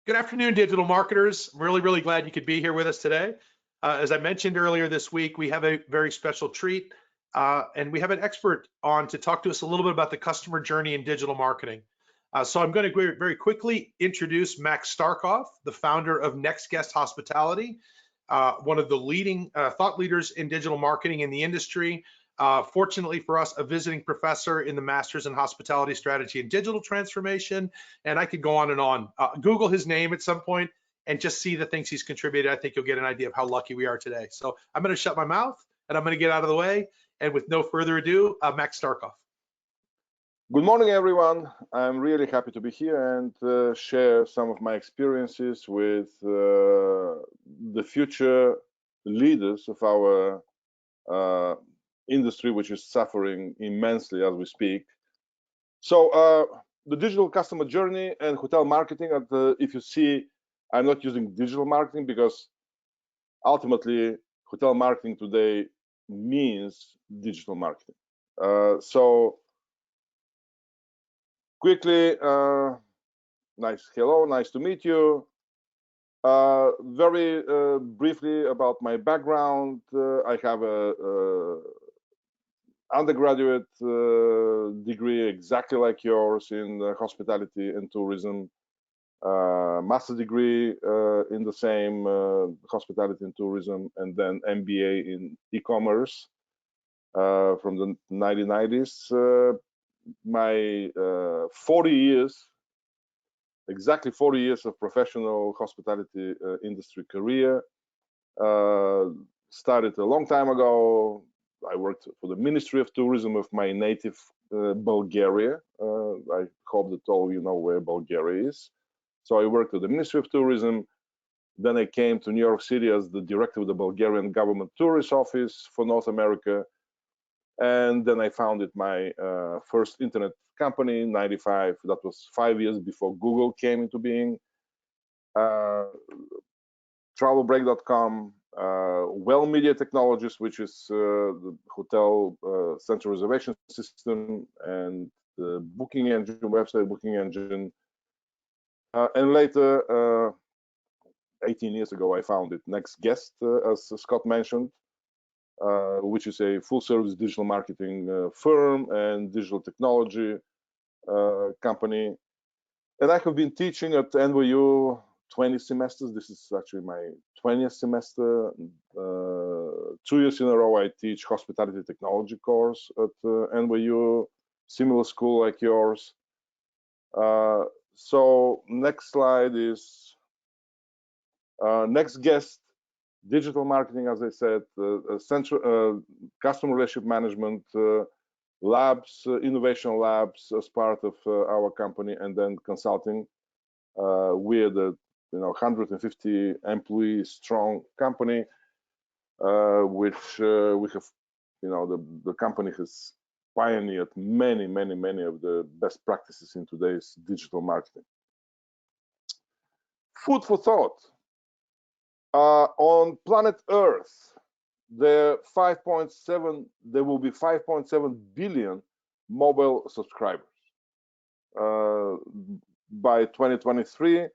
Good afternoon, digital marketers. I'm really glad you could be here with us today. As I mentioned earlier this week, we have a very special treat, and we have an expert on to talk to us a little bit about the customer journey in digital marketing. So I'm going to very quickly introduce Max Starkov, the founder of NextGuest Hospitality, one of the leading thought leaders in digital marketing in the industry. Fortunately for us, a visiting professor in the Masters in Hospitality Strategy and Digital Transformation, and I could go on and on. Google his name at some point and just see the things he's contributed. I think you'll get an idea of how lucky we are today. So I'm going to shut my mouth and I'm going to get out of the way. And with no further ado, Max Starkov. Good morning, everyone. I'm really happy to be here and share some of my experiences with the future leaders of our industry, which is suffering immensely as we speak. So the digital customer journey and hotel marketing, if you see, I'm not using digital marketing because ultimately hotel marketing today means digital marketing. So quickly, hello, nice to meet you. Very briefly about my background. I have a undergraduate degree exactly like yours in hospitality and tourism, master's degree in the same hospitality and tourism, and then MBA in e-commerce from the 1990s. My 40 years, exactly 40 years of professional hospitality industry career started a long time ago. I worked for the Ministry of Tourism of my native Bulgaria. I hope that all of you know where Bulgaria is. So I worked at the Ministry of Tourism. Then I came to New York City as the director of the Bulgarian Government Tourist Office for North America. And then I founded my first internet company in '95. That was 5 years before Google came into being. Travelbreak.com, Well Media Technologies, which is the hotel central reservation system and the booking engine, website booking engine. And later, 18 years ago, I founded NextGuest, as Scott mentioned, which is a full-service digital marketing firm and digital technology company. And I have been teaching at NYU 20 semesters. This is actually my 20th semester. 2 years in a row, I teach hospitality technology course at NYU, similar school like yours. So next slide is NextGuest, digital marketing, as I said, central customer relationship management, labs, innovation labs as part of our company, and then consulting. We're the 150 employee strong company, which we have, the company has pioneered many of the best practices in today's digital marketing. Food for thought. On planet Earth, there will be 5.7 billion mobile subscribers. By 2023,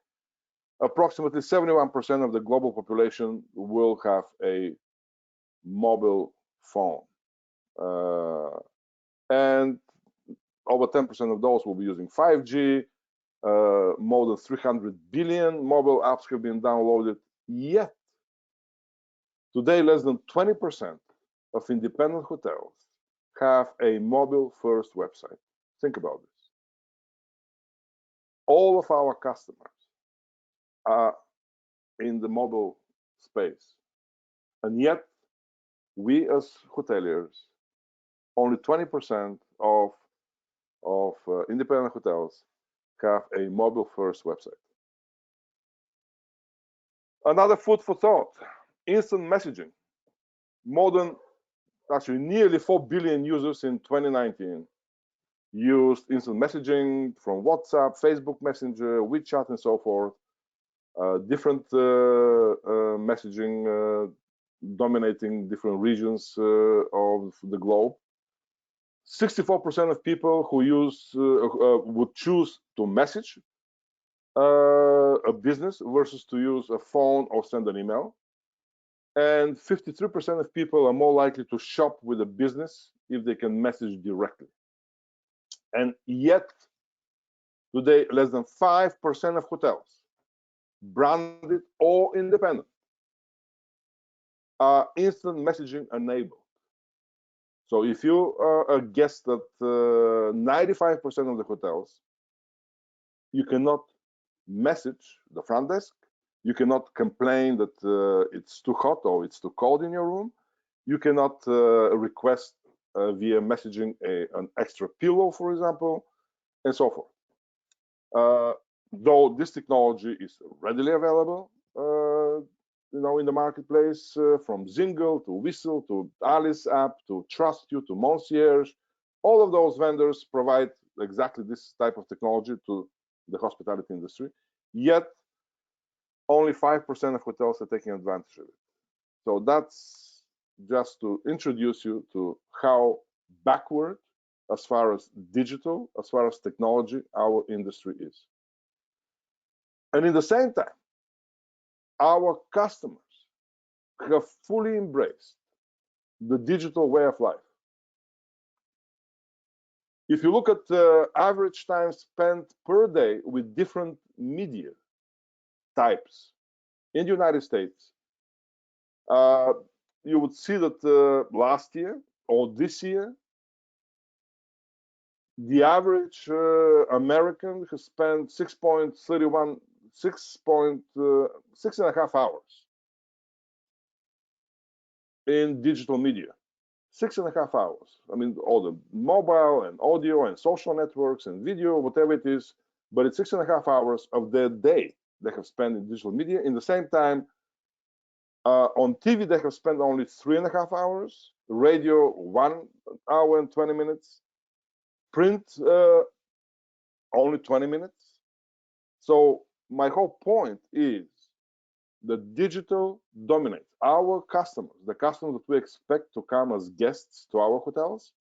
approximately 71% of the global population will have a mobile phone. And over 10% of those will be using 5G. More than 300 billion mobile apps have been downloaded. Yet, today, less than 20% of independent hotels have a mobile-first website. Think about this. All of our customers are in the mobile space, and yet we as hoteliers, only 20% of independent hotels have a mobile-first website. Another food for thought, instant messaging. Nearly 4 billion users in 2019 used instant messaging from WhatsApp, Facebook Messenger, WeChat, and so forth. Different messaging dominating different regions of the globe. 64% of people who would choose to message a business versus to use a phone or send an email. And 53% of people are more likely to shop with a business if they can message directly. And yet, today, less than 5% of hotels, branded or independent, are instant messaging enabled. So if you are a guest at 95% of the hotels, you cannot message the front desk. You cannot complain that it's too hot or it's too cold in your room. You cannot request via messaging an extra pillow, for example, and so forth. Though this technology is readily available, in the marketplace, from Zingle to Whistle to Alice app to Trust You to Concierge, all of those vendors provide exactly this type of technology to the hospitality industry. Yet, only 5% of hotels are taking advantage of it. So that's just to introduce you to how backward, as far as digital, as far as technology, our industry is. And in the same time, our customers have fully embraced the digital way of life. If you look at the average time spent per day with different media types in the United States, you would see that last year or this year, the average American has spent 6.31, 6.5 hours in digital media. 6.5 hours. I mean, all the mobile and audio and social networks and video, whatever it is, but it's 6.5 hours of their day they have spent in digital media. In the same time, on TV, they have spent only 3.5 hours, radio, 1 hour and 20 minutes, print, only 20 minutes. So my whole point is that digital dominates. Our customers, the customers that we expect to come as guests to our hotels,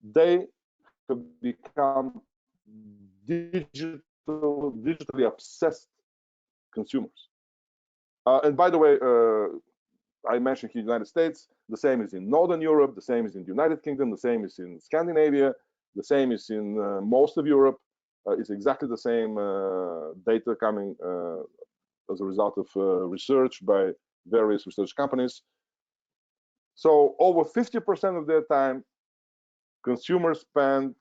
they have become digitally obsessed consumers. And by the way, I mentioned here the United States, the same is in Northern Europe, the same is in the United Kingdom, the same is in Scandinavia, the same is in most of Europe. It's exactly the same data coming as a result of research by various research companies. So over 50% of their time, consumers spend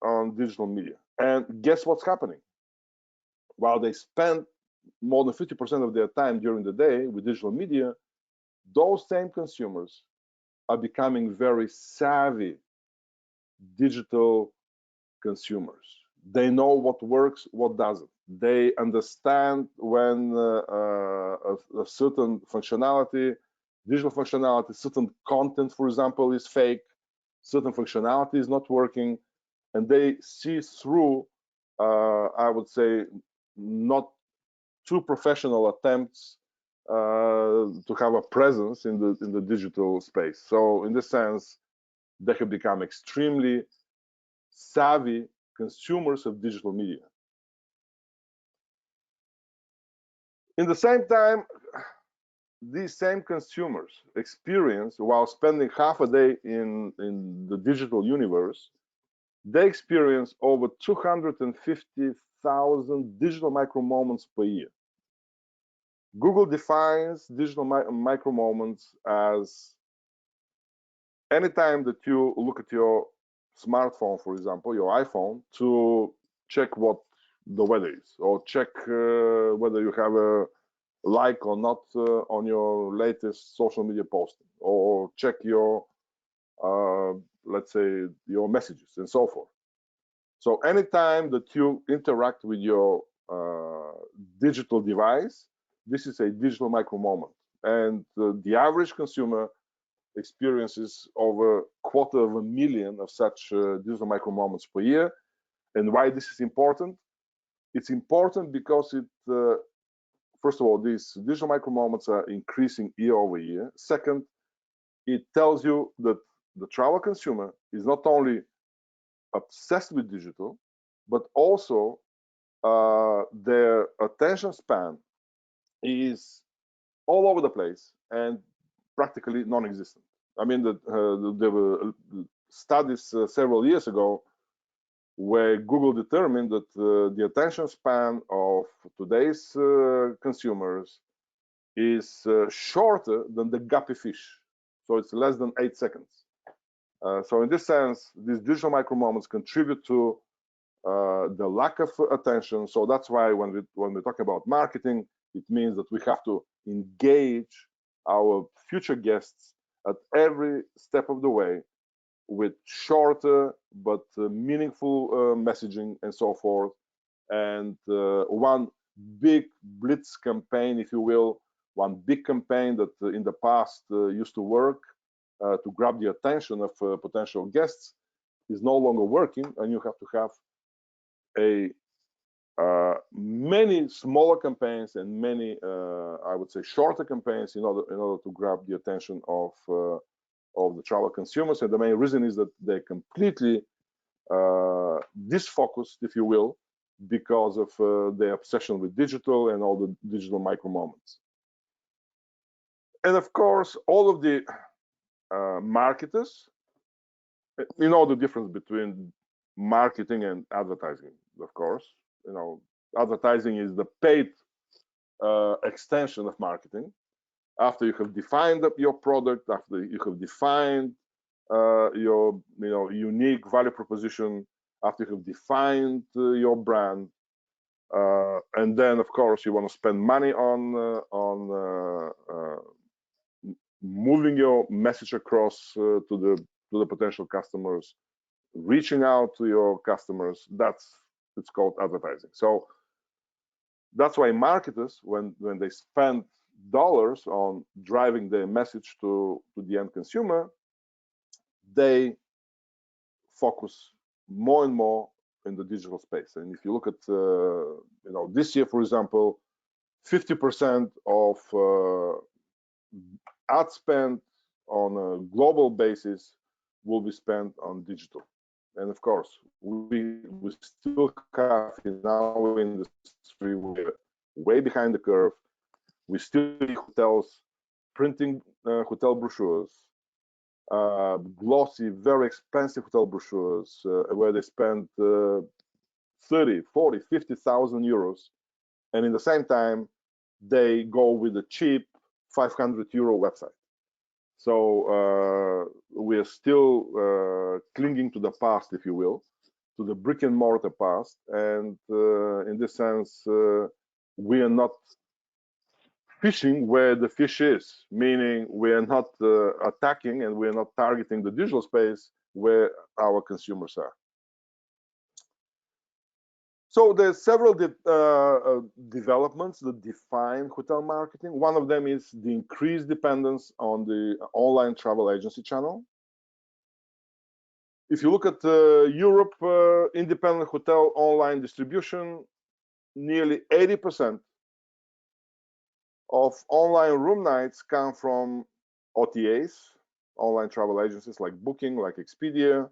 on digital media. And guess what's happening? While they spend more than 50% of their time during the day with digital media, those same consumers are becoming very savvy digital consumers. They know what works, what doesn't. They understand when a certain functionality, digital functionality, certain content, for example, is fake, certain functionality is not working, and they see through, I would say, not too professional attempts to have a presence in the digital space. So in this sense, they have become extremely savvy consumers of digital media. In the same time, these same consumers experience, while spending half a day in the digital universe, they experience over 250,000 digital micro moments per year. Google defines digital micro moments as any time that you look at your smartphone, for example, your iPhone, to check what the weather is, or check whether you have a like or not on your latest social media posting, or check your, let's say, your messages and so forth. So anytime that you interact with your digital device, this is a digital micro moment. And the average consumer experiences over 250,000 of such digital micro moments per year. And why this is important? It's important because it, first of all, these digital micro moments are increasing year over year. Second, it tells you that the travel consumer is not only obsessed with digital, but also their attention span is all over the place and practically non-existent. I mean, there were studies several years ago where Google determined that the attention span of today's consumers is shorter than the guppy fish. So it's less than 8 seconds. So in this sense, these digital micro moments contribute to the lack of attention. So that's why when we talk about marketing, it means that we have to engage our future guests at every step of the way with shorter but meaningful messaging and so forth. And one big blitz campaign, if you will, one big campaign that in the past used to work to grab the attention of potential guests is no longer working, and you have to have many smaller campaigns and many, I would say, shorter campaigns in order to grab the attention of the travel consumers. And the main reason is that they're completely disfocused, if you will, because of their obsession with digital and all the digital micro moments. And of course, all of the marketers, you know the difference between marketing and advertising, of course. You know, advertising is the paid extension of marketing. After you have defined your product, after you have defined your unique value proposition, after you have defined your brand, and then of course you want to spend money on moving your message across to the potential customers, reaching out to your customers. It's called advertising. So that's why marketers, when they spend dollars on driving their message to the end consumer, they focus more and more in the digital space. And if you look at this year, for example, 50% of ad spend on a global basis will be spent on digital. And of course, we still have in our industry, we're way behind the curve. We still see hotels printing hotel brochures, glossy, very expensive hotel brochures, where they spend 30, 40, 50,000 euros. And in the same time, they go with a cheap 500 euro website. So we're still clinging to the past, if you will, to the brick and mortar past. And in this sense, we are not fishing where the fish is, meaning we are not attacking and we are not targeting the digital space where our consumers are. So there's several developments that define hotel marketing. One of them is the increased dependence on the online travel agency channel. If you look at Europe, independent hotel online distribution, nearly 80% of online room nights come from OTAs, online travel agencies like Booking, like Expedia,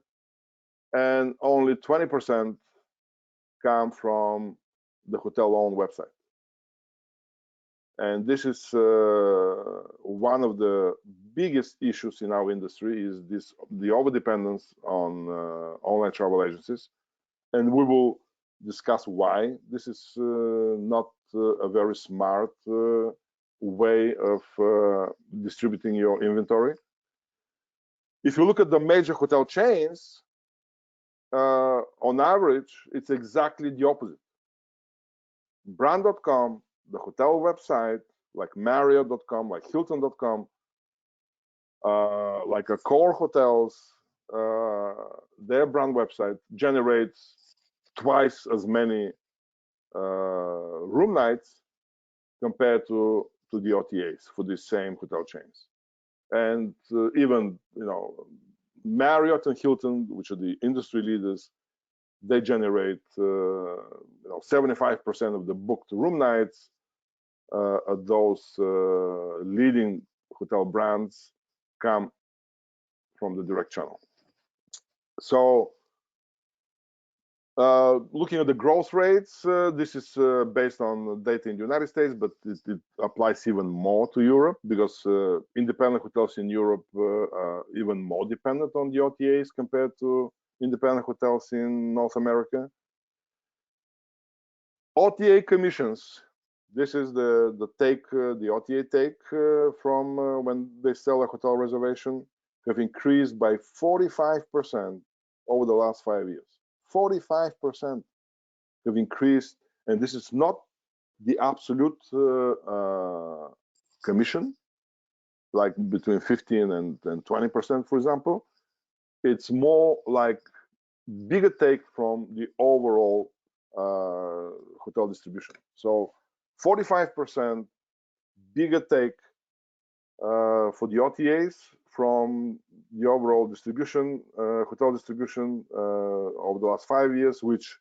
and only 20% come from the hotel own website. And this is one of the biggest issues in our industry, is the overdependence on online travel agencies. And we will discuss why this is not a very smart way of distributing your inventory. If you look at the major hotel chains, on average, it's exactly the opposite. Brand.com, the hotel website, like Marriott.com, like Hilton.com, like Accor hotels, their brand website generates twice as many room nights compared to the OTAs for these same hotel chains. And even Marriott and Hilton, which are the industry leaders, they generate 75% of the booked room nights at those leading hotel brands come from the direct channel. So Looking at the growth rates, this is based on data in the United States, but it applies even more to Europe because independent hotels in Europe are even more dependent on the OTAs compared to independent hotels in North America. OTA commissions. This is the OTA take from when they sell a hotel reservation, have increased by 45% over the last 5 years. 45% have increased, and this is not the absolute commission, like between 15 and 20%, for example. It's more like bigger take from the overall hotel distribution. So 45% bigger take for the OTAs from the overall distribution, hotel distribution over the last 5 years, which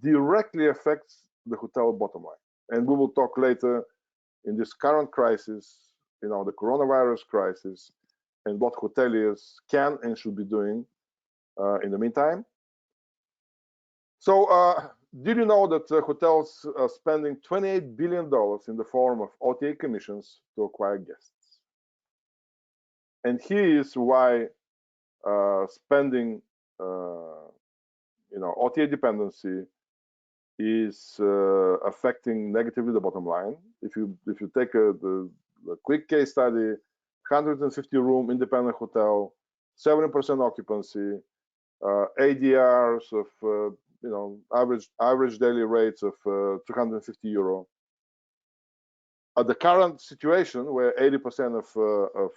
directly affects the hotel bottom line. And we will talk later in this current crisis, the coronavirus crisis, and what hoteliers can and should be doing in the meantime. So did you know that hotels are spending $28 billion in the form of OTA commissions to acquire guests? And here is why spending, OTA dependency is affecting negatively the bottom line. If you take the quick case study, 150 room independent hotel, 70% occupancy, ADRs of average daily rates of 250 euro. At the current situation, where 80% of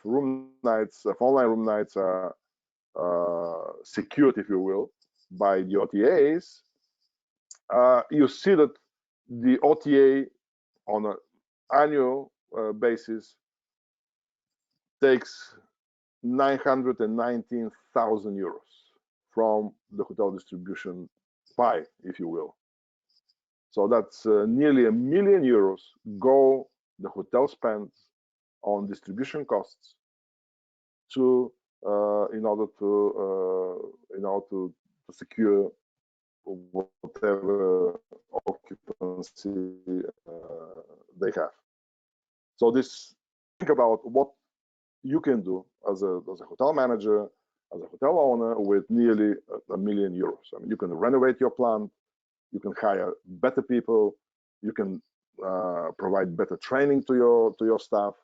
room nights, of online room nights, are secured, if you will, by the OTAs, you see that the OTA on an annual basis takes 919,000 euros from the hotel distribution pie, if you will. So that's nearly €1 million the hotel spends on distribution costs to in order to secure whatever occupancy they have. So think about what you can do as a hotel manager, as a hotel owner, with nearly €1 million. I mean, you can renovate your plant, you can hire better people, you can provide better training to your staff,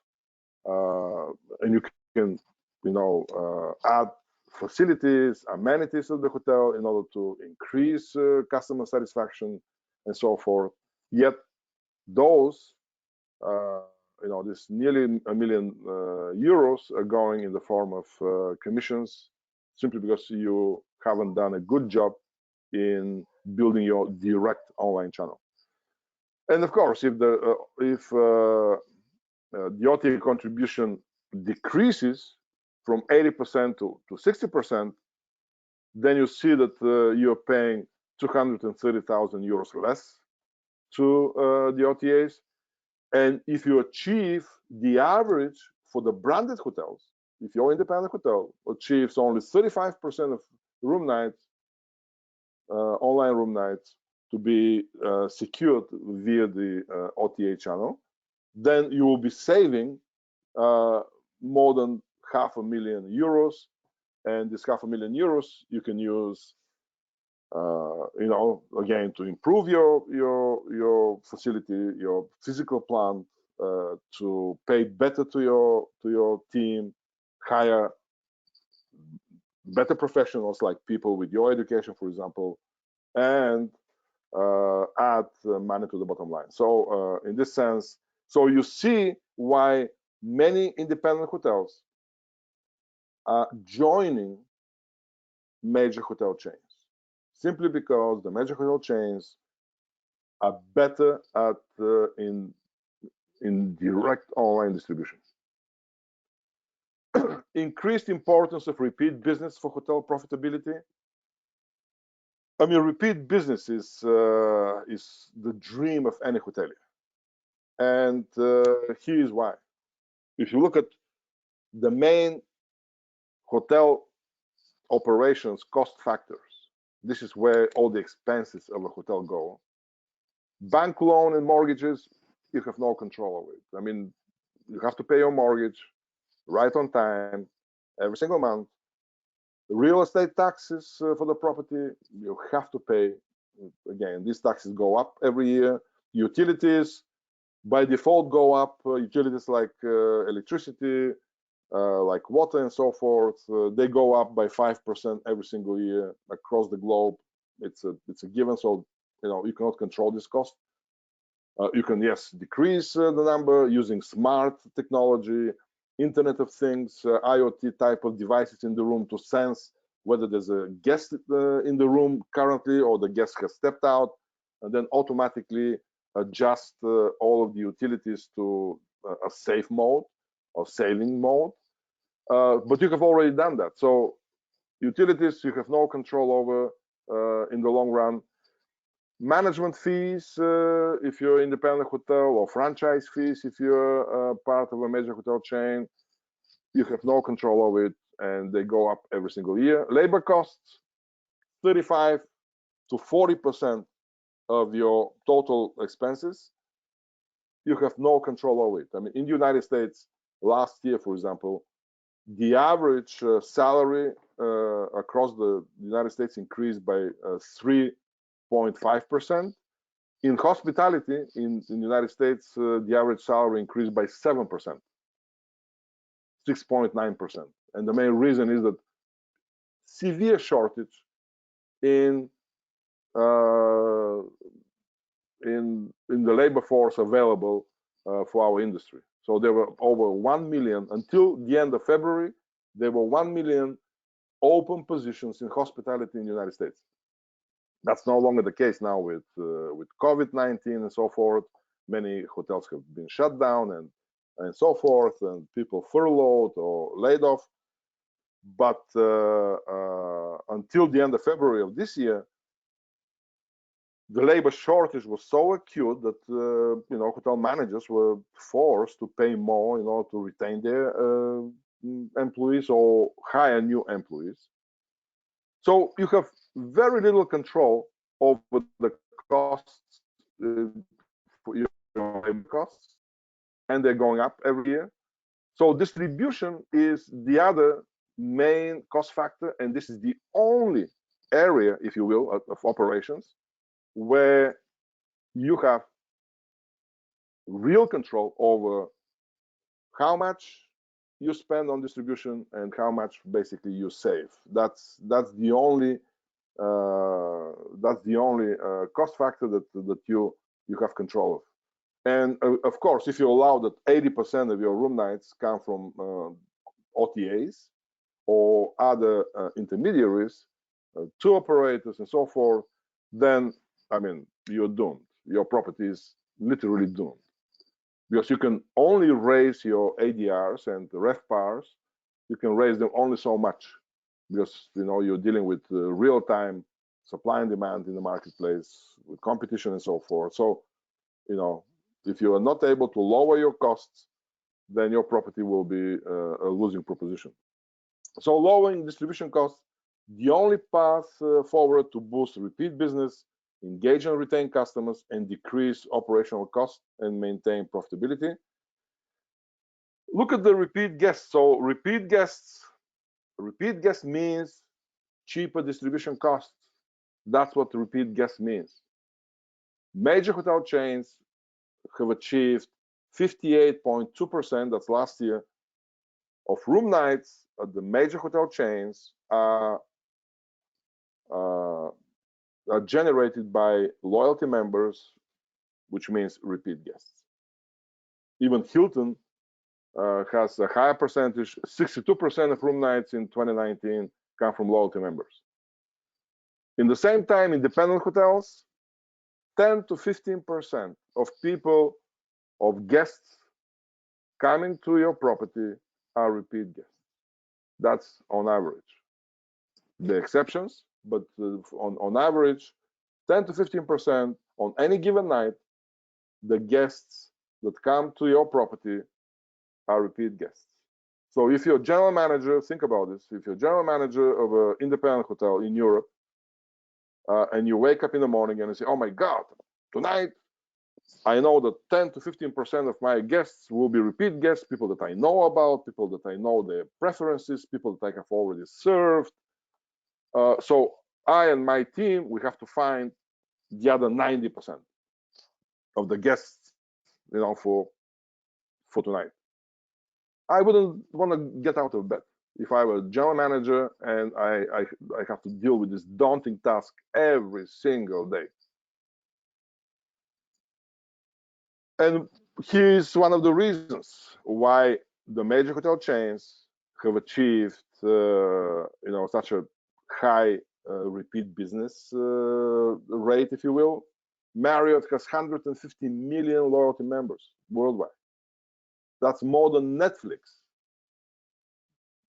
and you can add facilities, amenities to the hotel in order to increase customer satisfaction and so forth. Yet those this nearly €1 million are going in the form of commissions, simply because you haven't done a good job in building your direct online channel. And of course, if the OTA contribution decreases from 80% to 60%, then you see that you're paying 230,000 euros less to the OTAs. And if you achieve the average for the branded hotels, if your independent hotel achieves only 35% of room nights, online room nights, to be secured via the OTA channel, then you will be saving more than €500,000. And this €500,000 you can use, again, to improve your facility, your physical plant, to pay better to your team, hire better professionals like people with your education, for example, and add money to the bottom line. So in this sense, so you see why many independent hotels are joining major hotel chains, simply because the major hotel chains are better at in direct online distribution. Increased importance of repeat business for hotel profitability. I mean, repeat business is the dream of any hotelier, and here is why. If you look at the main hotel operations cost factors, This is where all the expenses of a hotel go. Bank loan and mortgages, you have no control of it. I mean, you have to pay your mortgage right on time, every single month. Real estate taxes for the property, you have to pay. Again, these taxes go up every year. Utilities, by default, go up. Utilities like electricity, like water and so forth, they go up by 5% every single year across the globe. It's a given, so you cannot control this cost. You can, yes, decrease the number using smart technology, Internet of Things, IoT type of devices in the room to sense whether there's a guest in the room currently or the guest has stepped out, and then automatically adjust all of the utilities to a safe mode or sailing mode. But you have already done that. So utilities, you have no control over in the long run. Management fees, if you're an independent hotel, or franchise fees, if you're part of a major hotel chain, you have no control over it, and they go up every single year. Labor costs, 35 to 40% of your total expenses. You have no control over it. I mean, in the United States, last year, for example, the average salary across the United States increased by 3.5%. In hospitality in the United States, the average salary increased by 7%, 6.9%. And the main reason is that severe shortage in the labor force available for our industry. So there were over 1 million, until the end of February, there were 1 million open positions in hospitality in the United States. That's no longer the case now with COVID-19 and so forth. Many hotels have been shut down and so forth, and people furloughed or laid off. But until the end of February of this year, the labor shortage was so acute that hotel managers were forced to pay more in order to retain their employees or hire new employees. So you have very little control over the costs for your labor costs, and they're going up every year. So distribution is the other main cost factor, and this is the only area, if you will, of operations where you have real control over how much you spend on distribution and how much basically you save. That's the only cost factor that you have control of. And of course, if you allow that 80% of your room nights come from OTAs or other intermediaries, tour operators and so forth, then I mean, you're doomed. Your property is literally doomed, because you can only raise your ADRs and RevPARs. You can raise them only so much, because you're dealing with real-time supply and demand in the marketplace, with competition and so forth. So if you are not able to lower your costs, then your property will be a losing proposition. So lowering distribution costs, the only path forward to boost repeat business, engage and retain customers, and decrease operational costs and maintain profitability. Look at the repeat guests. So repeat guests means cheaper distribution costs. That's what repeat guests means. Major hotel chains have achieved 58.2%, that's last year, of room nights at the major hotel chains are generated by loyalty members, which means repeat guests. Even Hilton has a higher percentage. 62% of room nights in 2019 come from loyalty members. In the same time, independent hotels, 10 to 15% of people, of guests coming to your property are repeat guests. That's on average. The exceptions, but on average, 10 to 15% on any given night, the guests that come to your property are repeat guests. So if you're a general manager, think about this. If you're a general manager of an independent hotel in Europe, and you wake up in the morning and you say, oh my God, tonight I know that 10 to 15% of my guests will be repeat guests, people that I know about, people that I know their preferences, people that I have already served. So I and my team, we have to find the other 90% of the guests, for tonight. I wouldn't want to get out of bed if I were a general manager and I have to deal with this daunting task every single day. And here's one of the reasons why the major hotel chains have achieved, such a high repeat business rate, if you will. Marriott has 150 million loyalty members worldwide. That's more than Netflix.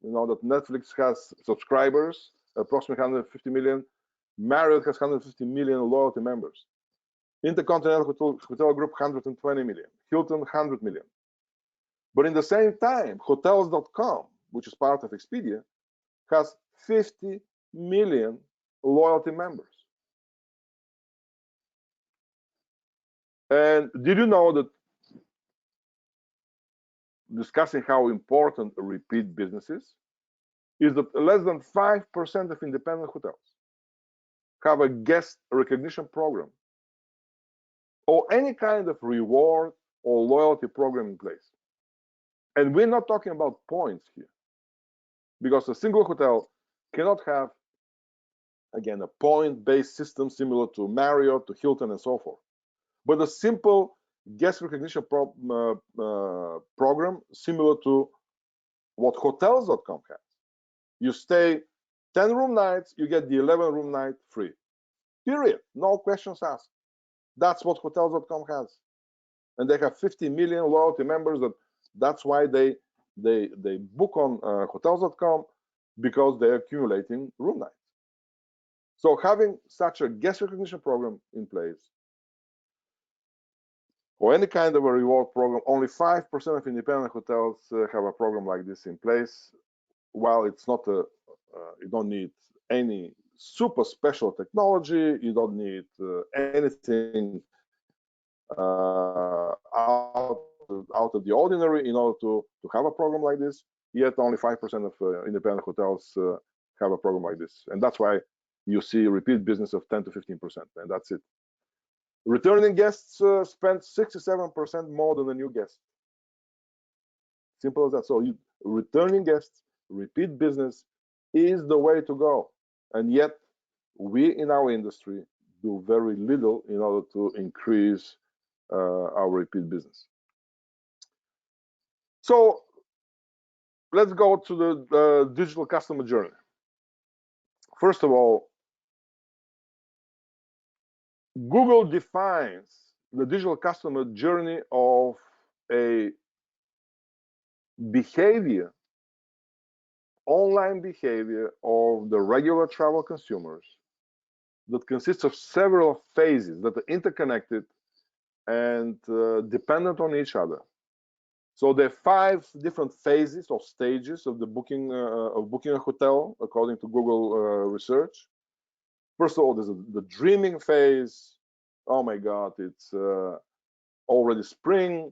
You know that Netflix has subscribers, approximately 150 million. Marriott has 150 million loyalty members. Intercontinental Hotel Group, 120 million. Hilton, 100 million. But in the same time, Hotels.com, which is part of Expedia, has 50 million loyalty members. And did you know that, discussing how important a repeat business is that less than 5% of independent hotels have a guest recognition program or any kind of reward or loyalty program in place. And we're not talking about points here, because a single hotel cannot have, again, a point-based system similar to Marriott, to Hilton, and so forth. But a simple guest recognition program similar to what Hotels.com has. You stay 10 room nights, you get the 11 room night free. Period. No questions asked. That's what Hotels.com has. And they have 50 million loyalty members. That's why they book on Hotels.com, because they're accumulating room nights. So having such a guest recognition program in place, or any kind of a reward program, only 5% of independent hotels have a program like this in place. While it's not you don't need any super special technology, you don't need anything out of the ordinary in order to have a program like this. Yet only 5% of independent hotels have a program like this, and that's why you see repeat business of 10 to 15%, and that's it. Returning guests spend 67% more than a new guest. Simple as that. So returning guests, repeat business is the way to go. And yet we in our industry do very little in order to increase our repeat business. So let's go to the digital customer journey. First of all, Google defines the digital customer journey of a behavior, online behavior of the regular travel consumers that consists of several phases that are interconnected and dependent on each other. So there are 5 different phases or stages of the booking a hotel, according to Google research. First of all, there's the dreaming phase. Oh my God, it's already spring.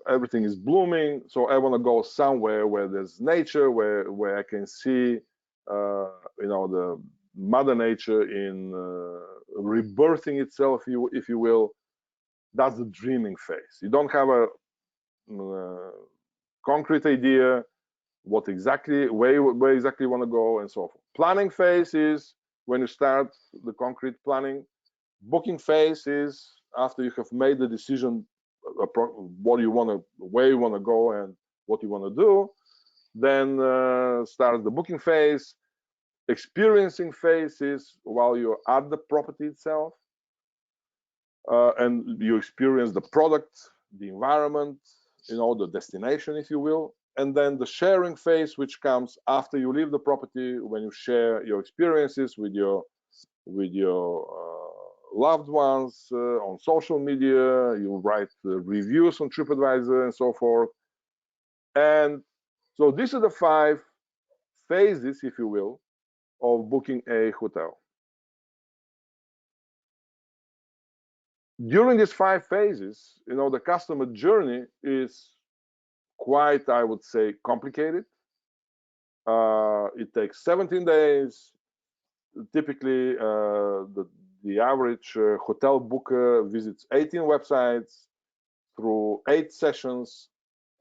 Everything is blooming, so I want to go somewhere where there's nature, where I can see, the Mother Nature in rebirthing itself, if you will. That's the dreaming phase. You don't have a concrete idea where exactly you want to go, and so forth. Planning phase is when you start the concrete planning. Booking phase is after you have made the decision where you want to go and what you want to do. Then starts the booking phase. Experiencing phase is while you're at the property itself, and you experience the product, the environment, the destination, if you will. And then the sharing phase, which comes after you leave the property, when you share your experiences with your loved ones on social media. You write reviews on TripAdvisor and so forth. And so these are the 5 phases, if you will, of booking a hotel. During these 5 phases, the customer journey is quite, I would say, complicated. It takes 17 days. Typically, the average hotel booker visits 18 websites through 8 sessions,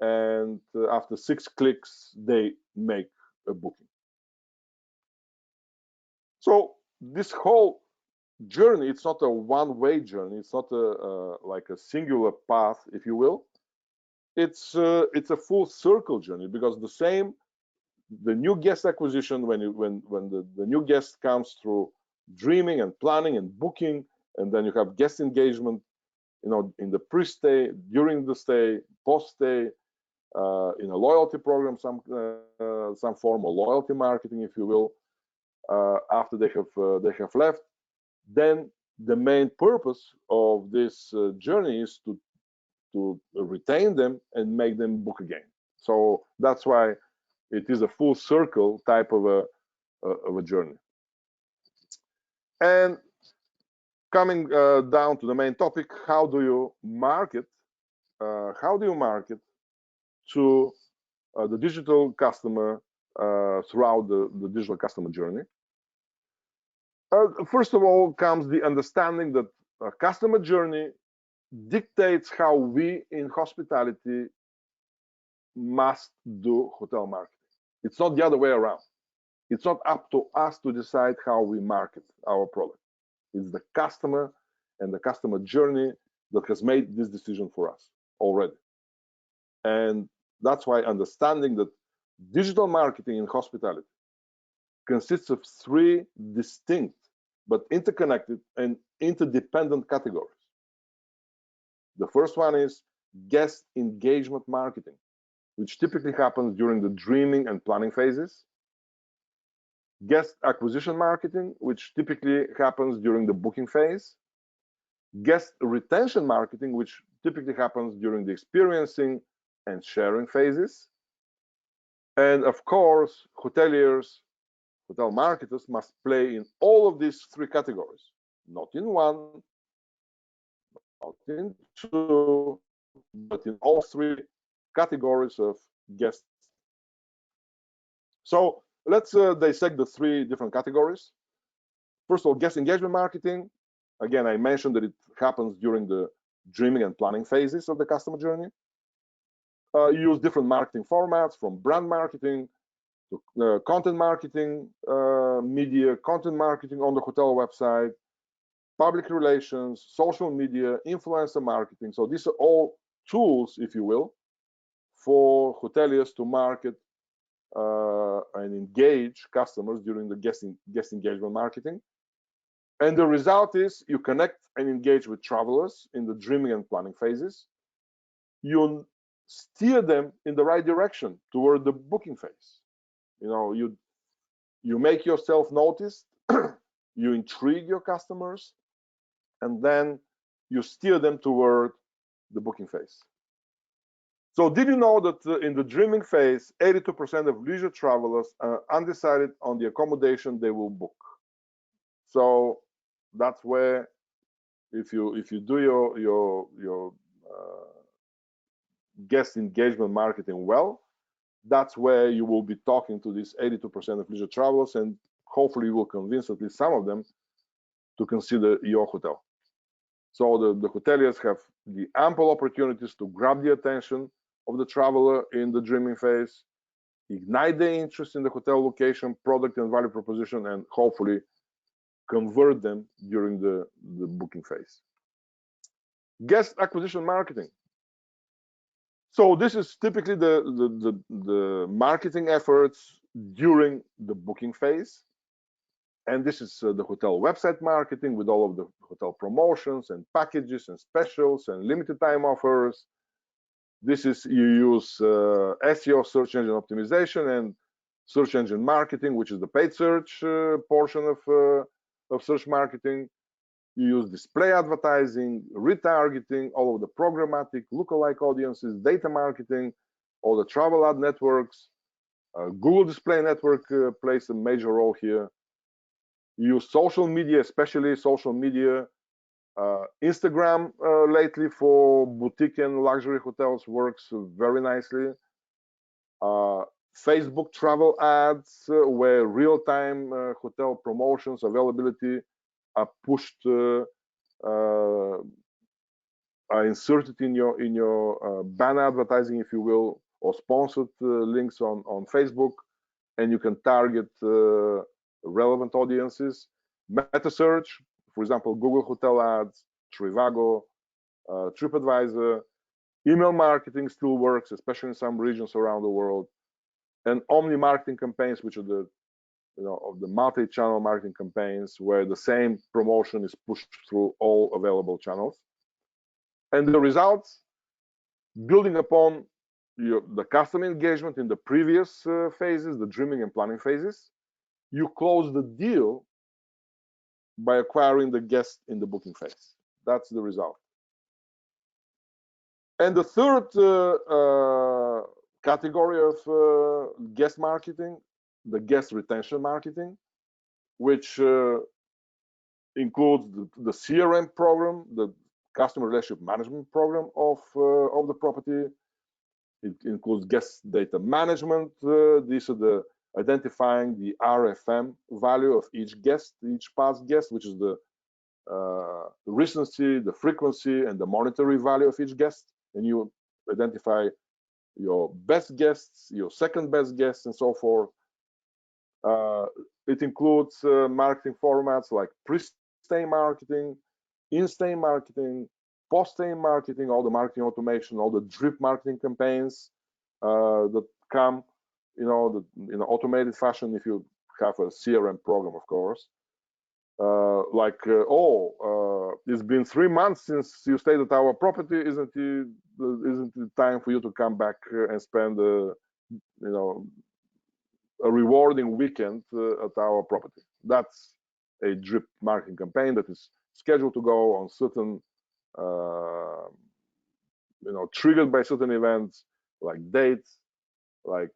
and after 6 clicks, they make a booking. So this whole journey, it's not a one-way journey. It's not like a singular path, if you will. It's a full circle journey, because the new guest acquisition, when the new guest comes through dreaming and planning and booking, and then you have guest engagement, in the pre-stay, during the stay, post-stay, in a loyalty program, some form of loyalty marketing, if you will, after they have left. Then the main purpose of this journey is to retain them and make them book again. So that's why it is a full circle type of a journey. And coming down to the main topic, how do you market? To the digital customer throughout the digital customer journey? First of all, comes the understanding that a customer journey dictates how we in hospitality must do hotel marketing. It's not the other way around. It's not up to us to decide how we market our product. It's the customer and the customer journey that has made this decision for us already. And that's why understanding that digital marketing in hospitality consists of 3 distinct but interconnected and interdependent categories. The first one is guest engagement marketing, which typically happens during the dreaming and planning phases. Guest acquisition marketing, which typically happens during the booking phase. Guest retention marketing, which typically happens during the experiencing and sharing phases. And of course, hoteliers, hotel marketers must play in all of these 3 categories, not in one, not in 2, but in all 3 categories of guests. So let's dissect the 3 different categories. First of all, guest engagement marketing. Again, I mentioned that it happens during the dreaming and planning phases of the customer journey. You use different marketing formats, from brand marketing to content marketing, media, content marketing on the hotel website, public relations, social media, influencer marketing. So these are all tools, if you will, for hoteliers to market and engage customers during the guest engagement marketing. And the result is you connect and engage with travelers in the dreaming and planning phases. You steer them in the right direction toward the booking phase. You make yourself noticed, you intrigue your customers, and then you steer them toward the booking phase. So did you know that in the dreaming phase, 82% of leisure travelers are undecided on the accommodation they will book? So that's where, if you do your guest engagement marketing well, that's where you will be talking to these 82% of leisure travelers, and hopefully you will convince at least some of them to consider your hotel. So the hoteliers have the ample opportunities to grab the attention of the traveler in the dreaming phase, ignite their interest in the hotel location, product, and value proposition, and hopefully convert them during the booking phase. Guest acquisition marketing. So this is typically the marketing efforts during the booking phase. And this is the hotel website marketing with all of the hotel promotions and packages and specials and limited time offers. This is, you use SEO, search engine optimization, and search engine marketing, which is the paid search portion of search marketing. You use display advertising, retargeting, all of the programmatic, lookalike audiences, data marketing, all the travel ad networks. Google Display Network plays a major role here. You use social media, especially social media Instagram lately for boutique and luxury hotels works very nicely. Facebook travel ads where real-time hotel promotions availability are pushed, are inserted in your banner advertising, if you will, or sponsored links on Facebook, and you can target relevant audiences. Meta search, for example, Google Hotel Ads, Trivago, TripAdvisor. Email marketing still works, especially in some regions around the world. And omni marketing campaigns, which are the multi-channel marketing campaigns where the same promotion is pushed through all available channels. And the results, building upon the customer engagement in the previous phases, the dreaming and planning phases, you close the deal by acquiring the guest in the booking phase. That's the result. And the third category of guest marketing, the guest retention marketing, which includes the CRM program, the customer relationship management program of the property. It includes guest data management. These are the identifying the RFM value of each guest, each past guest, which is the recency, the frequency, and the monetary value of each guest. And you identify your best guests, your second best guests, and so forth. It includes marketing formats like pre-stay marketing, in-stay marketing, post-stay marketing, all the marketing automation, all the drip marketing campaigns that come, in an automated fashion if you have a CRM program, of course. It's been 3 months since you stayed at our property. Isn't it time for you to come back and spend a rewarding weekend at our property? That's a drip marketing campaign that is scheduled to go on certain, triggered by certain events like dates, like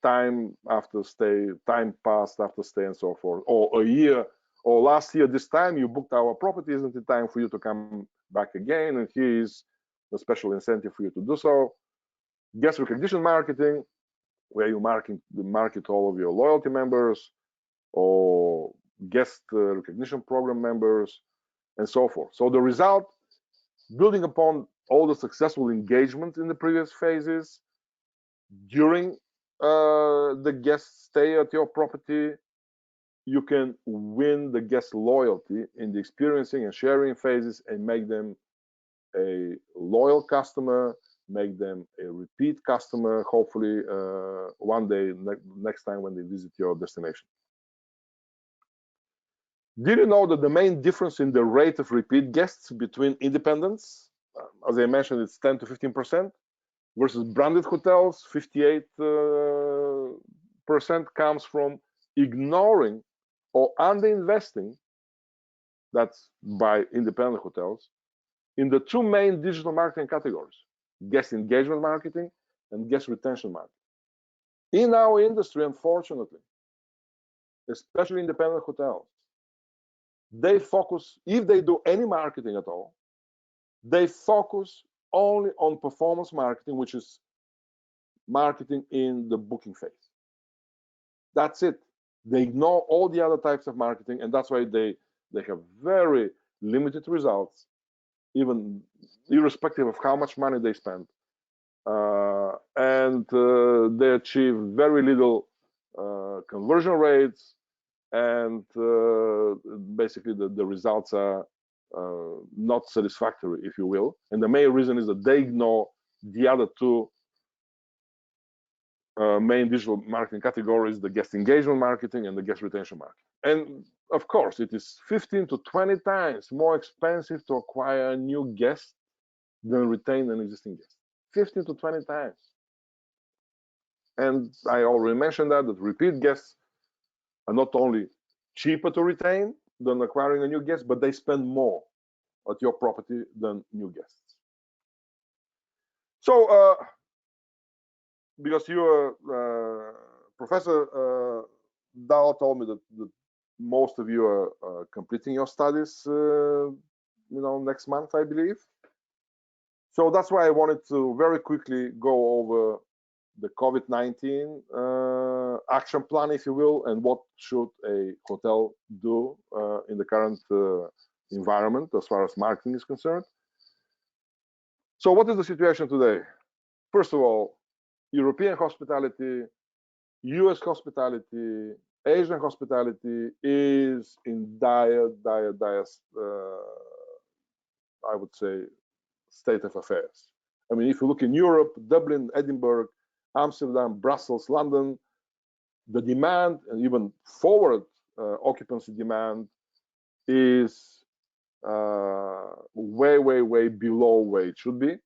time after stay, time passed after stay, and so forth, or a year. Or last year, this time you booked our property, isn't it time for you to come back again? And here is a special incentive for you to do so. Guest recognition marketing, where you market all of your loyalty members or guest recognition program members, and so forth. So the result, building upon all the successful engagement in the previous phases, during the guest stay at your property, you can win the guest loyalty in the experiencing and sharing phases and make them a loyal customer, make them a repeat customer, hopefully one day, next time when they visit your destination. Did you know that the main difference in the rate of repeat guests between independents, as I mentioned, it's 10 to 15%, versus branded hotels, 58% comes from ignoring or underinvesting, that's by independent hotels, in the two main digital marketing categories, guest engagement marketing and guest retention marketing. In our industry, unfortunately, especially independent hotels, they focus, if they do any marketing at all, they focus only on performance marketing, which is marketing in the booking phase. That's it. They ignore all the other types of marketing, and that's why they have very limited results, even irrespective of how much money they spend. And they achieve very little conversion rates, and basically the results are not satisfactory, if you will. And the main reason is that they ignore the other two main digital marketing categories, the guest engagement marketing and the guest retention marketing. And of course, it is 15 to 20 times more expensive to acquire a new guest than retain an existing guest. 15 to 20 times. And I already mentioned that repeat guests are not only cheaper to retain than acquiring a new guest, but they spend more at your property than new guests. So, because you, Professor Dahl told me that most of you are completing your studies next month, I believe. So that's why I wanted to very quickly go over the COVID-19 action plan, if you will, and what should a hotel do in the current environment as far as marketing is concerned. So what is the situation today? First of all, European hospitality, US hospitality, Asian hospitality is in dire, I would say, state of affairs. I mean, if you look in Europe, Dublin, Edinburgh, Amsterdam, Brussels, London, the demand and even forward occupancy demand is way below where it should be,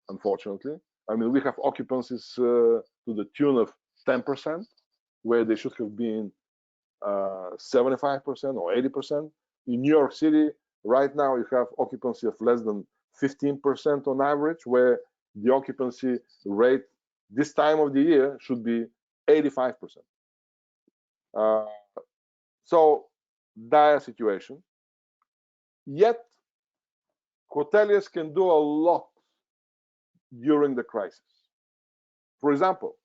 unfortunately. I mean, we have occupancies to the tune of 10%, where they should have been 75% or 80%. In New York City, right now, you have occupancy of less than 15% on average, where the occupancy rate this time of the year should be 85%. So dire situation. Yet, hoteliers can do a lot during the crisis. For example,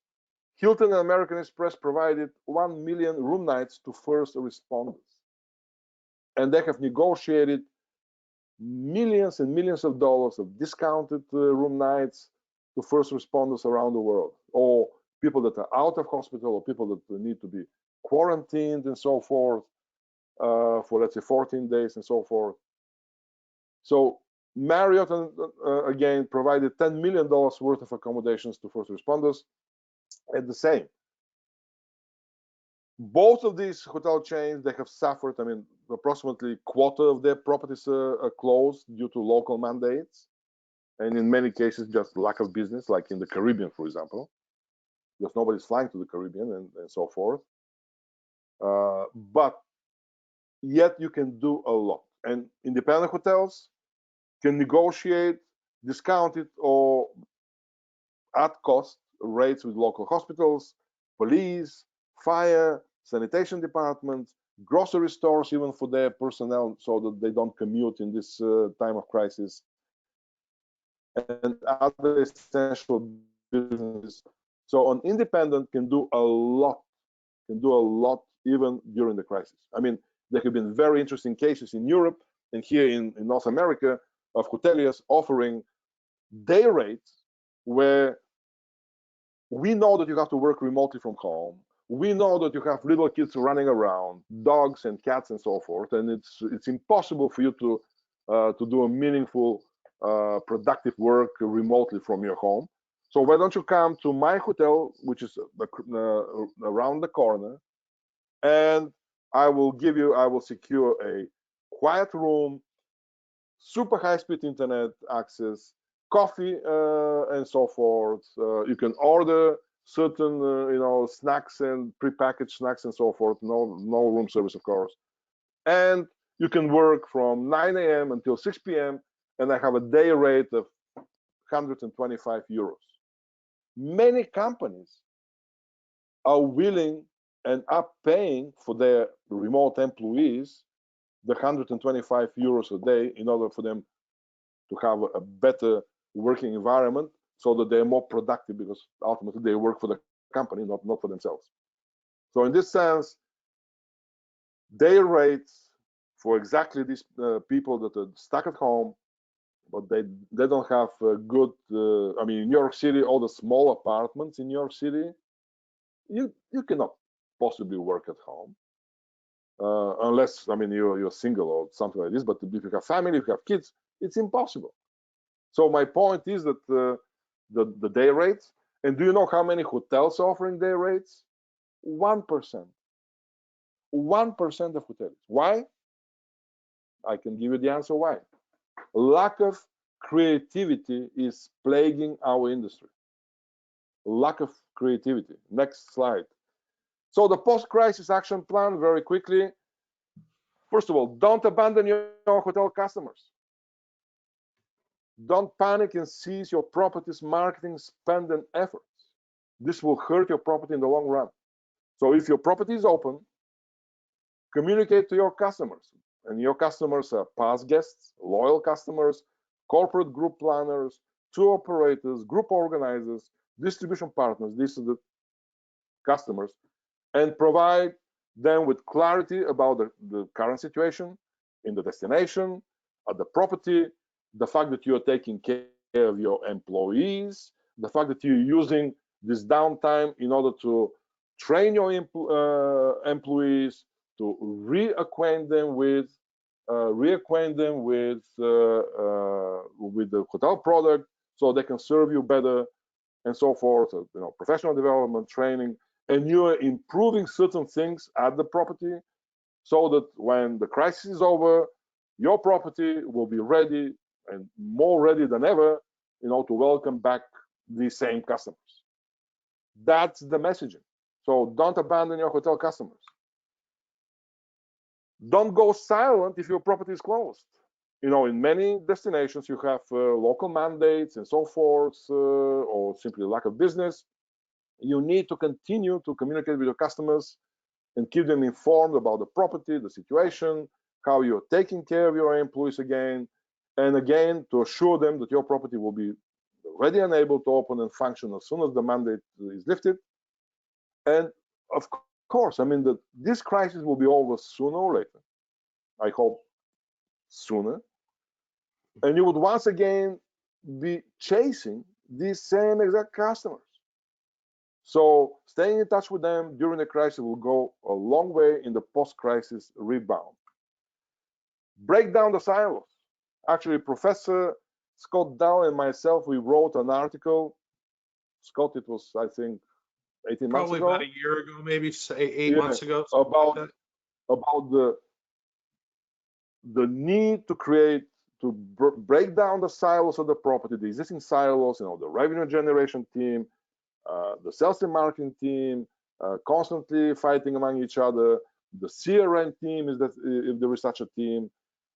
Hilton and American Express provided 1 million room nights to first responders. And they have negotiated millions and millions of dollars of discounted room nights to first responders around the world, or people that are out of hospital, or people that need to be quarantined and so forth for, let's say, 14 days and so forth. So Marriott, again, provided $10 million worth of accommodations to first responders at the same. Both of these hotel chains, they have suffered. I mean, approximately a quarter of their properties are closed due to local mandates, and in many cases, just lack of business, like in the Caribbean, for example, because nobody's flying to the Caribbean and so forth. But yet you can do a lot. And independent hotels can negotiate discounted or at cost rates with local hospitals, police, fire, sanitation departments, grocery stores, even for their personnel, so that they don't commute in this time of crisis, and other essential businesses. So an independent can do a lot even during the crisis. I mean, there have been very interesting cases in Europe and here in North America of hoteliers offering day rates where we know that you have to work remotely from home. We know that you have little kids running around, dogs and cats and so forth, and it's impossible for you to do a meaningful, productive work remotely from your home. So why don't you come to my hotel, which is around the corner, and I will secure a quiet room, super high-speed internet access, coffee and so forth. You can order certain snacks and prepackaged snacks and so forth. No room service, of course. And you can work from 9 a.m. until 6 p.m. and I have a day rate of 125 euros. Many companies are willing and are paying for their remote employees the 125 euros a day in order for them to have a better working environment, so that they're more productive, because ultimately they work for the company, not for themselves. So in this sense, day rates for exactly these people that are stuck at home, but they don't have a good, I mean, in New York City, all the small apartments in New York City, you cannot possibly work at home. Unless, I mean, you're single or something like this, but if you have family, if you have kids, it's impossible. So my point is that the day rates, and do you know how many hotels are offering day rates? 1%. 1% of hotels. Why? I can give you the answer why. Lack of creativity is plaguing our industry. Lack of creativity. Next slide. So the post-crisis action plan, very quickly. First of all, don't abandon your hotel customers. Don't panic and seize your property's marketing spend and efforts. This will hurt your property in the long run. So if your property is open, communicate to your customers. And your customers are past guests, loyal customers, corporate group planners, tour operators, group organizers, distribution partners. These are the customers, and provide them with clarity about the current situation in the destination, at the property, the fact that you're taking care of your employees, the fact that you're using this downtime in order to train your employees, to reacquaint them with the hotel product so they can serve you better, and so forth. So, professional development, training, and you are improving certain things at the property so that when the crisis is over, your property will be ready and more ready than ever, to welcome back these same customers. That's the messaging. So don't abandon your hotel customers. Don't go silent if your property is closed. In many destinations, you have local mandates and so forth, or simply lack of business. You need to continue to communicate with your customers and keep them informed about the property, the situation, how you're taking care of your employees again, and again, to assure them that your property will be ready and able to open and function as soon as the mandate is lifted. And of course, this crisis will be over sooner or later. I hope sooner. And you would once again be chasing these same exact customers. So staying in touch with them during the crisis will go a long way in the post-crisis rebound. Break down the silos. Actually, Professor Scott Dow and myself, we wrote an article. Scott, it was, I think, 18 months ago. Probably about a year ago, maybe 8 months ago. About the need to break down the silos of the property, the existing silos, the revenue generation team, the sales and marketing team, constantly fighting among each other, the CRM team, if there is such a team,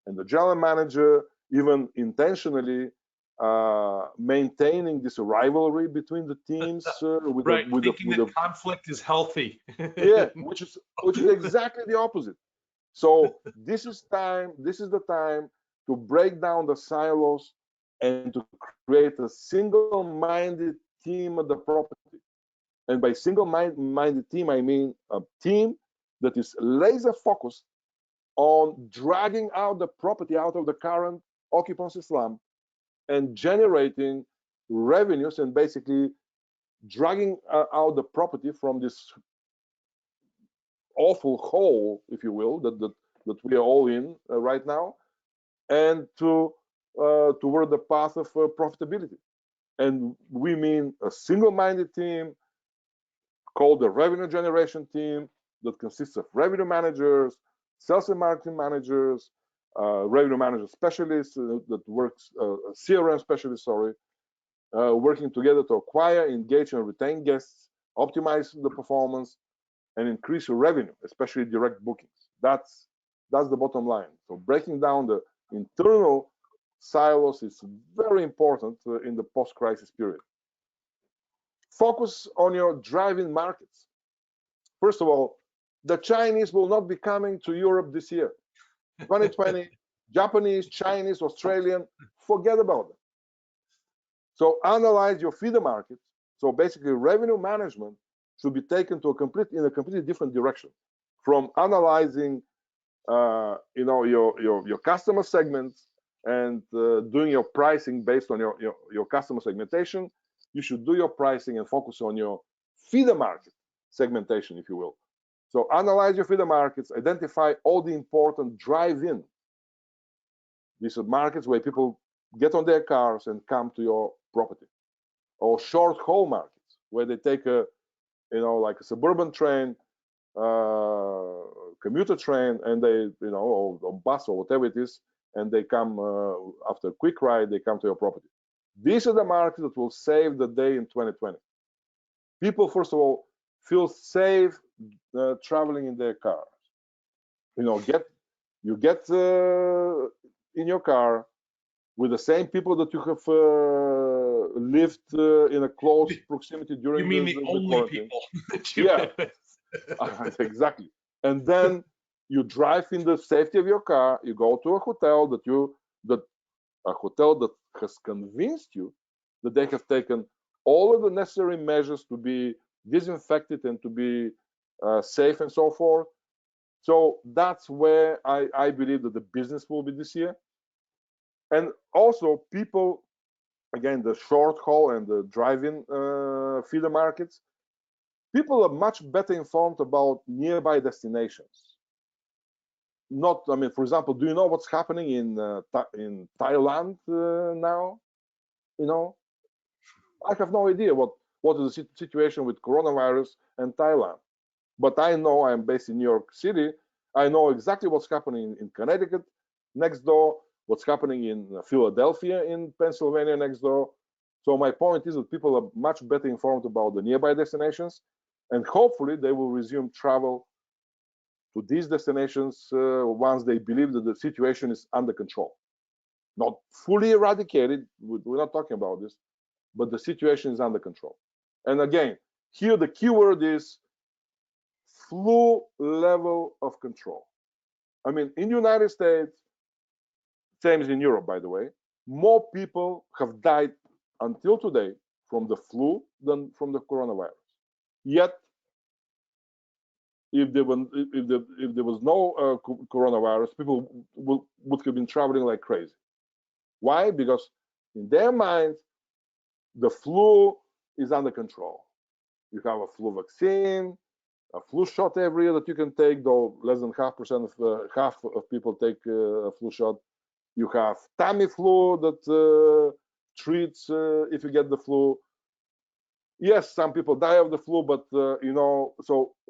and the general manager, even intentionally maintaining this rivalry between the teams. Thinking that conflict is healthy. Yeah, which is exactly the opposite. So this is the time to break down the silos and to create a single-minded team at the property. And by single-minded team, I mean a team that is laser focused on dragging out the property out of the current occupancy slump and generating revenues and basically dragging out the property from this awful hole, if you will, that we are all in right now, and toward the path of profitability. And we mean a single-minded team called the revenue generation team that consists of revenue managers, sales and marketing managers, revenue manager specialists that works, CRM specialists, working together to acquire, engage, and retain guests, optimize the performance, and increase your revenue, especially direct bookings. That's the bottom line. So breaking down the internal silos is very important in the post-crisis period. Focus on your drive-in markets. First of all, the Chinese will not be coming to Europe this year. 2020, Japanese, Chinese, Australian, forget about them. So analyze your feeder markets. So basically, revenue management should be taken to in a completely different direction. From analyzing, your customer segments and doing your pricing based on your customer segmentation, you should do your pricing and focus on your feeder market segmentation, if you will. So analyze your feeder markets, identify all the important drive-in. These are markets where people get on their cars and come to your property, or short haul markets where they take like a suburban train, commuter train, and they, or bus or whatever it is, and they come after a quick ride, they come to your property. These are the markets that will save the day in 2020. People, first of all, feel safe traveling in their cars. You get in your car with the same people that you have lived in a close proximity during. You mean the only people that you exactly. And then You drive in the safety of your car. You go to a hotel that has convinced you that they have taken all of the necessary measures to be disinfected and to be safe and so forth. So that's where I believe that the business will be this year. And also people, again, the short haul and the drive-in feeder markets, people are much better informed about nearby destinations. I mean, for example, do you know what's happening in Thailand now? You know, I have no idea what is the situation with coronavirus and Thailand. But I know, I'm based in New York City. I know exactly what's happening in Connecticut next door, what's happening in Philadelphia, in Pennsylvania next door. So my point is that people are much better informed about the nearby destinations, and hopefully they will resume travel to these destinations once they believe that the situation is under control. Not fully eradicated, we're not talking about this, but the situation is under control. And again, here the keyword is flu level of control. I mean, in the United States, same as in Europe, by the way, more people have died until today from the flu than from the coronavirus. Yet, if there was no coronavirus, people would have been traveling like crazy. Why? Because in their minds, the flu is under control. You have a flu vaccine, a flu shot every year that you can take, though less than half of people take a flu shot. You have Tamiflu that treats if you get the flu. Yes, some people die of the flu, but you know,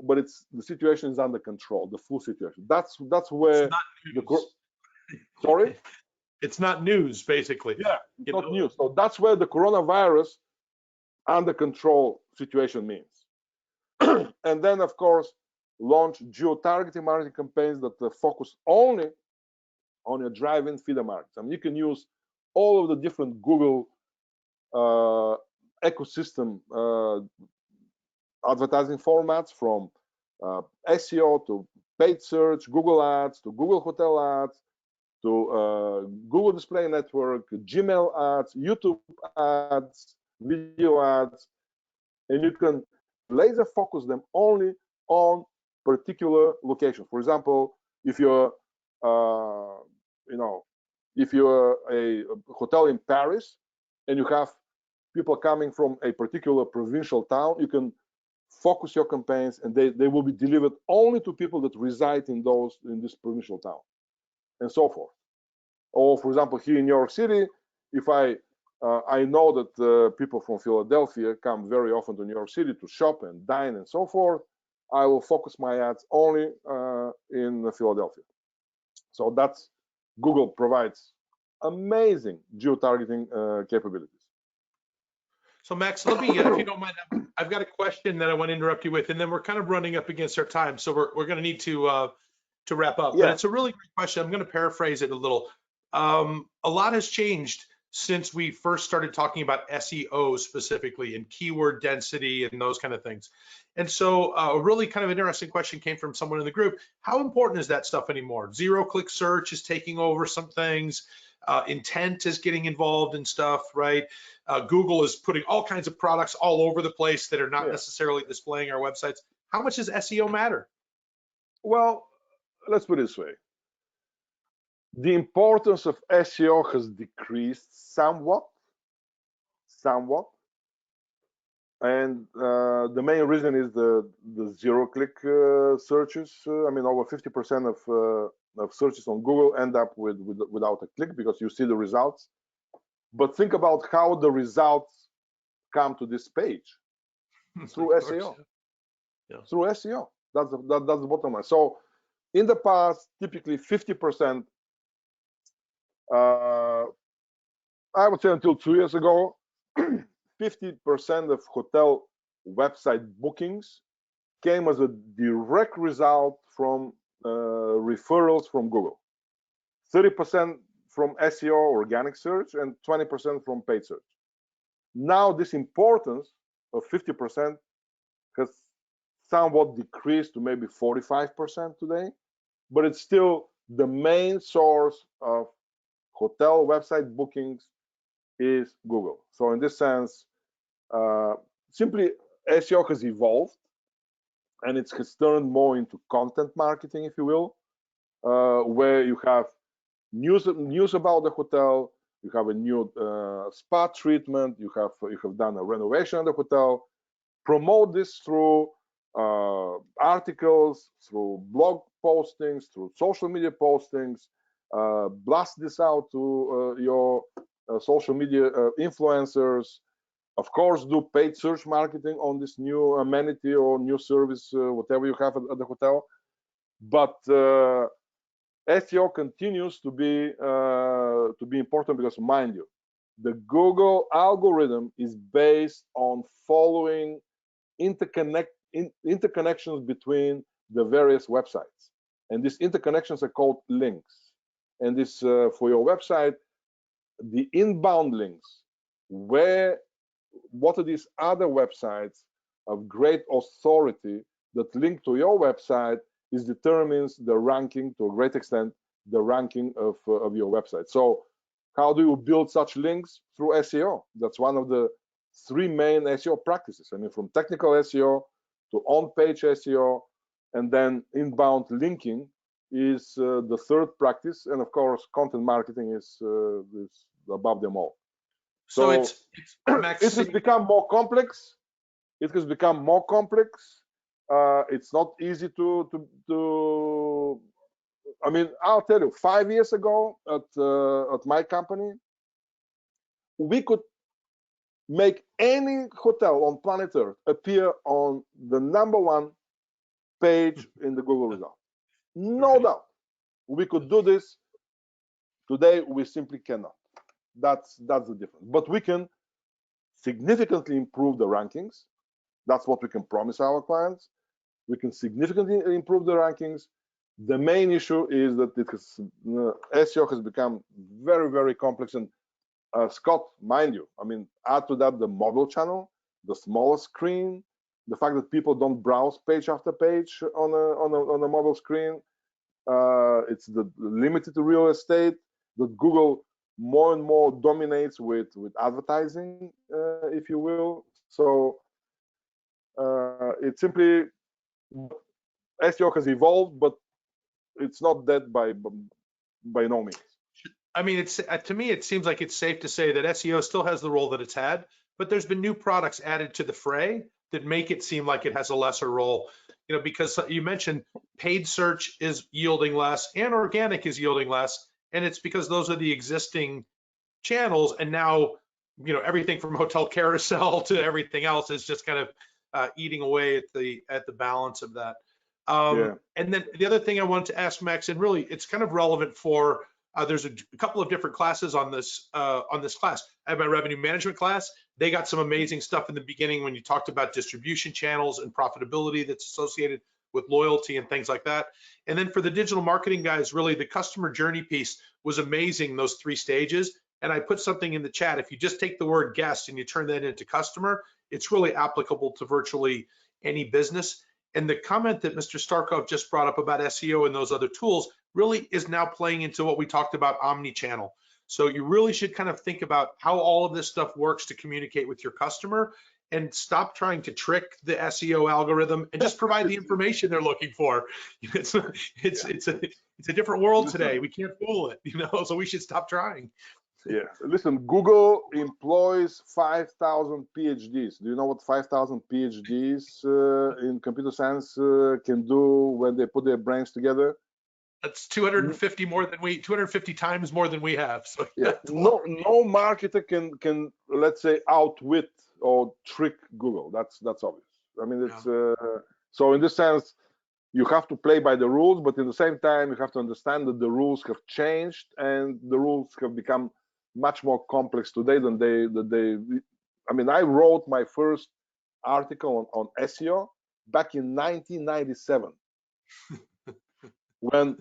but the situation is under control. The flu situation. That's where sorry. It's not news, basically. Yeah, it's not news. So that's where the coronavirus under control situation means. And then, of course, launch geo-targeting marketing campaigns that focus only on your drive-in feeder markets. I mean, you can use all of the different Google ecosystem advertising formats, from SEO to paid search, Google Ads to Google Hotel Ads to Google Display Network, Gmail ads, YouTube ads, video ads, and you can laser focus them only on particular locations. For example, if you're, if you're a hotel in Paris and you have people coming from a particular provincial town, you can focus your campaigns, and they will be delivered only to people that reside in this provincial town, and so forth. Or, for example, here in New York City, if I know that people from Philadelphia come very often to New York City to shop and dine and so forth, I will focus my ads only in Philadelphia. So that's, Google provides amazing geo-targeting capabilities. So Max, let me, if you don't mind, I've got a question that I want to interrupt you with, and then we're kind of running up against our time, so we're going to need to wrap up. Yeah. But it's a really great question. I'm going to paraphrase it a little. A lot has changed since we first started talking about SEO specifically, and keyword density and those kind of things. And so a really kind of interesting question came from someone in the group. How important is that stuff anymore? Zero-click search is taking over some things. Intent is getting involved in stuff, right? Google is putting all kinds of products all over the place that are not necessarily displaying our websites. How much does SEO matter? Well, let's put it this way. The importance of SEO has decreased somewhat, and the main reason is the zero-click searches. I mean, over 50% of searches on Google end up without a click, because you see the results. But think about how the results come to this page through SEO. Yeah. Through SEO. That's the bottom line. So in the past, typically 50%. I would say until 2 years ago, 50% of hotel website bookings came as a direct result from referrals from Google. 30% from SEO, organic search, and 20% from paid search. Now this importance of 50% has somewhat decreased to maybe 45% today, but it's still the main source of hotel website bookings is Google. So in this sense, simply SEO has evolved, and it has turned more into content marketing, if you will, where you have news about the hotel, you have a new spa treatment, you have done a renovation of the hotel. Promote this through articles, through blog postings, through social media postings. Blast this out to your social media influencers. Of course, do paid search marketing on this new amenity or new service, whatever you have at the hotel. But SEO continues to be important because, mind you, the Google algorithm is based on following interconnections between the various websites, and these interconnections are called links. And this for your website, the inbound links, what are these other websites of great authority that link to your website determines the ranking, to a great extent, the ranking of your website. So how do you build such links? Through SEO. That's one of the three main SEO practices. I mean, from technical SEO to on-page SEO, and then inbound linking is the third practice. And of course, content marketing is above them all. So it's Max, it has become more complex. It has become more complex. It's not easy to. I mean, I'll tell you, 5 years ago at my company, we could make any hotel on planet Earth appear on the #1 page in the Google results. No doubt, we could do this. Today, we simply cannot. That's the difference. But we can significantly improve the rankings. That's what we can promise our clients. We can significantly improve the rankings. The main issue is that SEO has become very, very complex. And Scott, mind you, I mean, add to that the mobile channel, the smaller screen, the fact that people don't browse page after page on a mobile screen. It's the limited real estate that Google more and more dominates with advertising, if you will. So it's simply SEO has evolved, but it's not dead by no means. I mean, it's to me, it seems like it's safe to say that SEO still has the role that it's had, but there's been new products added to the fray that make it seem like it has a lesser role. You know, because you mentioned paid search is yielding less and organic is yielding less, and it's because those are the existing channels, and now, you know, everything from hotel carousel to everything else is just kind of eating away at the balance of that. And then the other thing I wanted to ask Max, and really it's kind of relevant for there's a couple of different classes on this class. I have my revenue management class. They got some amazing stuff in the beginning when you talked about distribution channels and profitability that's associated with loyalty and things like that. And then for the digital marketing guys, really the customer journey piece was amazing, those 3 stages. And I put something in the chat. If you just take the word guest and you turn that into customer, it's really applicable to virtually any business. And the comment that Mr. Starkov just brought up about SEO and those other tools really is now playing into what we talked about, omni-channel. So you really should kind of think about how all of this stuff works to communicate with your customer, and stop trying to trick the SEO algorithm and just provide the information they're looking for. It's a different world today. We can't fool it, you know, so we should stop trying. Yeah, listen, Google employs 5,000 PhDs. Do you know what 5,000 PhDs in computer science can do when they put their brains together? That's 250 times more than we have. So yeah, no marketer can let's say outwit or trick Google. That's obvious. I mean, it's so in this sense, you have to play by the rules, but at the same time, you have to understand that the rules have changed and the rules have become much more complex today than they. I mean, I wrote my first article on SEO back in 1997, when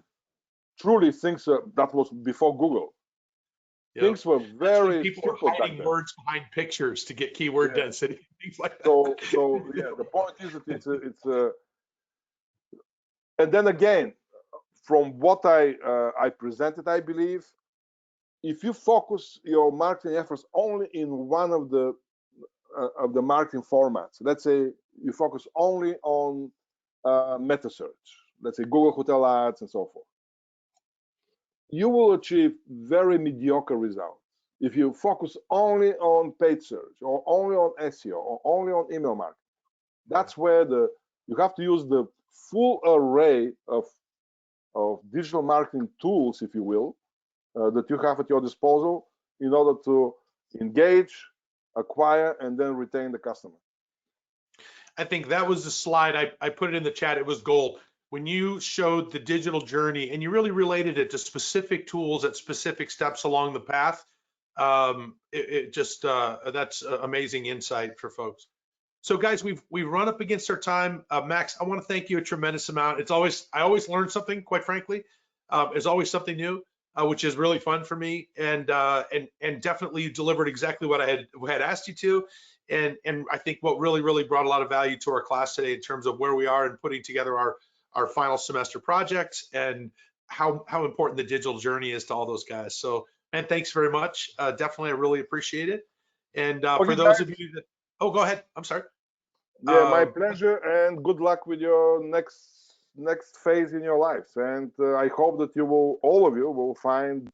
truly things that was before Google. Yep. Things were very people were hiding words behind pictures to get keyword density, things like that. So yeah, the point is that it's and then again, from what I presented, I believe, if you focus your marketing efforts only in one of the marketing formats, let's say you focus only on meta search, let's say Google Hotel Ads and so forth, you will achieve very mediocre results. If you focus only on paid search or only on SEO or only on email marketing, that's where you have to use the full array of digital marketing tools, if you will, that you have at your disposal in order to engage, acquire, and then retain the customer. I think that was the slide. I put it in the chat. It was gold. When you showed the digital journey and you really related it to specific tools at specific steps along the path, that's amazing insight for folks. So guys, we've run up against our time. Max, I want to thank you a tremendous amount. I always learn something, quite frankly. There's always something new, which is really fun for me. And definitely you delivered exactly what I had asked you to. And I think what really brought a lot of value to our class today in terms of where we are and putting together our final semester projects and how important the digital journey is to all those guys. So, man, thanks very much. Definitely, I really appreciate it. And Okay, for those guys. of you that, oh, go ahead. I'm sorry. Yeah, my pleasure, and good luck with your next phase in your lives. And I hope that all of you will find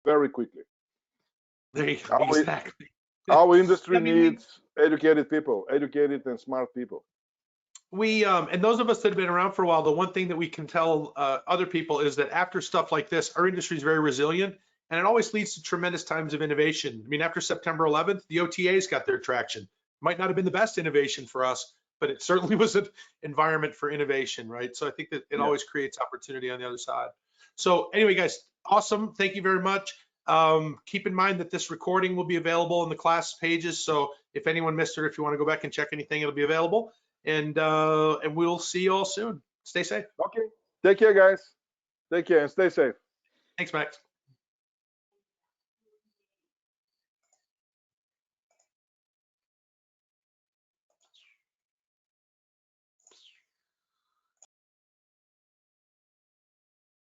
very quickly. There you go. Exactly. Our industry needs educated people, educated and smart people. And those of us that have been around for a while, the one thing that we can tell other people is that after stuff like this, our industry is very resilient, and it always leads to tremendous times of innovation. I mean, after September 11th, the OTAs got their traction. Might not have been the best innovation for us, but it certainly was an environment for innovation, right? So I think that it always creates opportunity on the other side. So anyway, guys, awesome. Thank you very much. Keep in mind that this recording will be available in the class pages. So if anyone missed it, or if you want to go back and check anything, it'll be available. And we'll see you all soon. Stay safe. Okay. Take care, guys. Take care and stay safe. Thanks, Max.